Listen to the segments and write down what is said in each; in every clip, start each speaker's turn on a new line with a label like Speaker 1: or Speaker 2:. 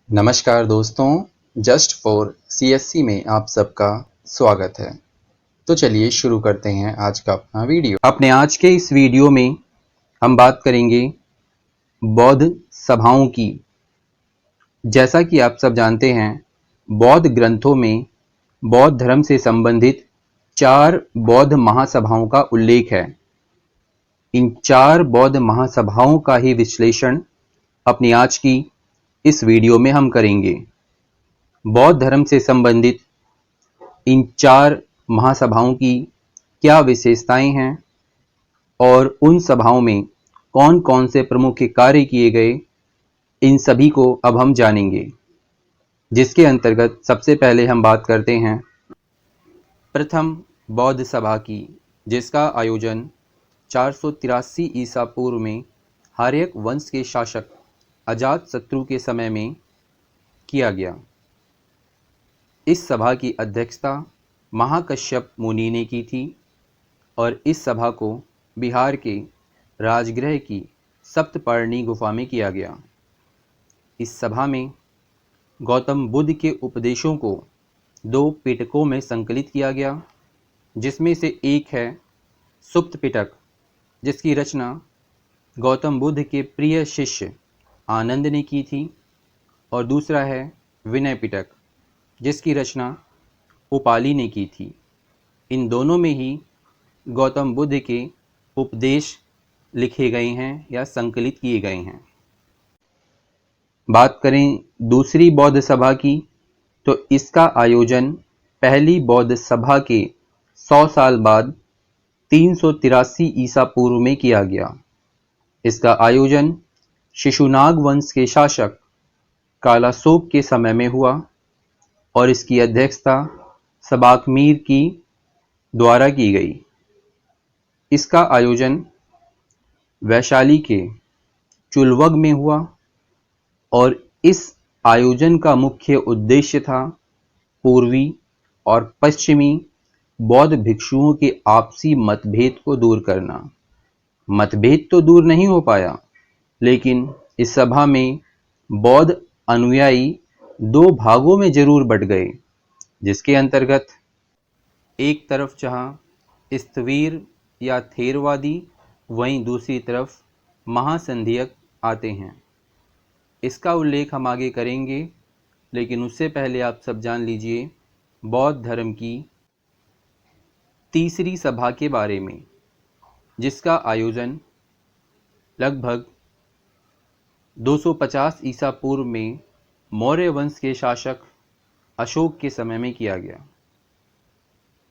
Speaker 1: नमस्कार दोस्तों, just for CSC में आप सबका स्वागत है। तो चलिए शुरू करते हैं आज का अपना वीडियो। अपने आज के इस वीडियो में हम बात करेंगे बौद्ध सभाओं की। जैसा कि आप सब जानते हैं, बौद्ध ग्रंथों में बौद्ध धर्म से संबंधित 4 बौद्ध महासभाओं का उल्लेख है। इन 4 बौद्ध महासभाओं का ही विश्लेषण अपनी आज की इस वीडियो में हम करेंगे। बौद्ध धर्म से संबंधित इन 4 महासभाओं की क्या विशेषताएं हैं और उन सभाओं में कौन कौन से प्रमुख कार्य किए गए, इन सभी को अब हम जानेंगे। जिसके अंतर्गत सबसे पहले हम बात करते हैं प्रथम बौद्ध सभा की, जिसका आयोजन 483 ईसा पूर्व में हार्यक वंश के शासक अजातशत्रु के समय में किया गया। इस सभा की अध्यक्षता महाकश्यप मुनि ने की थी और इस सभा को बिहार के राजगृह की सप्तपर्णी गुफा में किया गया। इस सभा में गौतम बुद्ध के उपदेशों को 2 पिटकों में संकलित किया गया, जिसमें से एक है सुप्त पिटक, जिसकी रचना गौतम बुद्ध के प्रिय शिष्य आनंद ने की थी, और दूसरा है विनय पिटक, जिसकी रचना उपाली ने की थी। इन दोनों में ही गौतम बुद्ध के उपदेश लिखे गए हैं या संकलित किए गए हैं। बात करें दूसरी बौद्ध सभा की, तो इसका आयोजन पहली बौद्ध सभा के 100 साल बाद 383 ईसा पूर्व में किया गया। इसका आयोजन शिशुनाग वंश के शासक कालाशोक के समय में हुआ और इसकी अध्यक्षता सबाकमीर की द्वारा की गई। इसका आयोजन वैशाली के चुलवग में हुआ और इस आयोजन का मुख्य उद्देश्य था पूर्वी और पश्चिमी बौद्ध भिक्षुओं के आपसी मतभेद को दूर करना। मतभेद तो दूर नहीं हो पाया, लेकिन इस सभा में बौद्ध अनुयायी 2 भागों में जरूर बट गए, जिसके अंतर्गत एक तरफ जहां स्थवीर या थेरवादी, वहीं दूसरी तरफ महासंधियक आते हैं। इसका उल्लेख हम आगे करेंगे, लेकिन उससे पहले आप सब जान लीजिए बौद्ध धर्म की तीसरी सभा के बारे में, जिसका आयोजन लगभग 250 ईसा पूर्व में मौर्य वंश के शासक अशोक के समय में किया गया।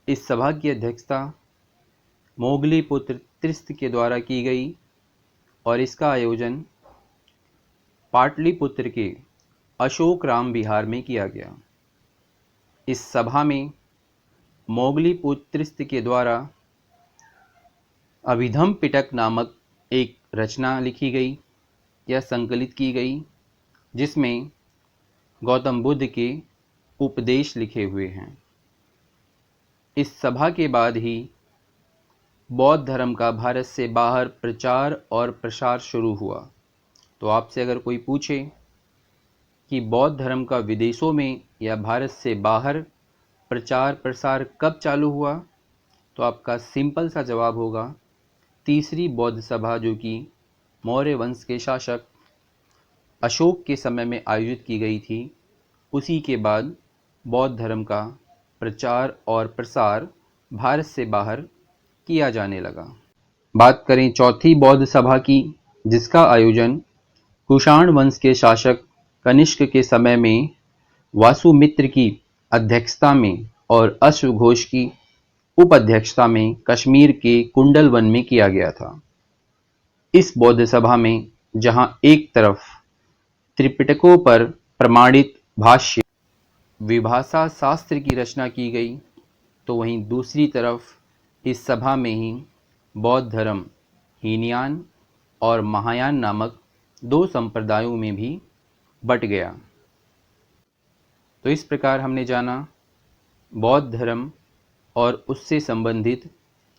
Speaker 1: इस सभा की अध्यक्षता मोगली पुत्र त्रिस्त के द्वारा की गई और इसका आयोजन पाटलिपुत्र के अशोक राम विहार में किया गया। इस सभा में मोगली पुत्र त्रिस्त के द्वारा अभिधम पिटक नामक एक रचना लिखी गई या संकलित की गई, जिसमें गौतम बुद्ध के उपदेश लिखे हुए हैं। इस सभा के बाद ही बौद्ध धर्म का भारत से बाहर प्रचार और प्रसार शुरू हुआ। तो आपसे अगर कोई पूछे कि बौद्ध धर्म का विदेशों में या भारत से बाहर प्रचार प्रसार कब चालू हुआ, तो आपका सिंपल सा जवाब होगा तीसरी बौद्ध सभा, जो कि मौर्य वंश के शासक अशोक के समय में आयोजित की गई थी। उसी के बाद बौद्ध धर्म का प्रचार और प्रसार भारत से बाहर किया जाने लगा। बात करें चौथी बौद्ध सभा की, जिसका आयोजन कुषाण वंश के शासक कनिष्क के समय में वासुमित्र की अध्यक्षता में और अश्वघोष की उपाध्यक्षता में कश्मीर के कुंडल वन में किया गया था। इस बौद्ध सभा में जहां एक तरफ त्रिपिटकों पर प्रमाणित भाष्य विभाषा शास्त्र की रचना की गई, तो वहीं दूसरी तरफ इस सभा में ही बौद्ध धर्म हीनयान और महायान नामक 2 संप्रदायों में भी बट गया। तो इस प्रकार हमने जाना बौद्ध धर्म और उससे संबंधित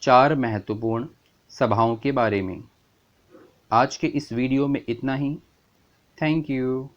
Speaker 1: 4 महत्वपूर्ण सभाओं के बारे में। आज के इस वीडियो में इतना ही। Thank you.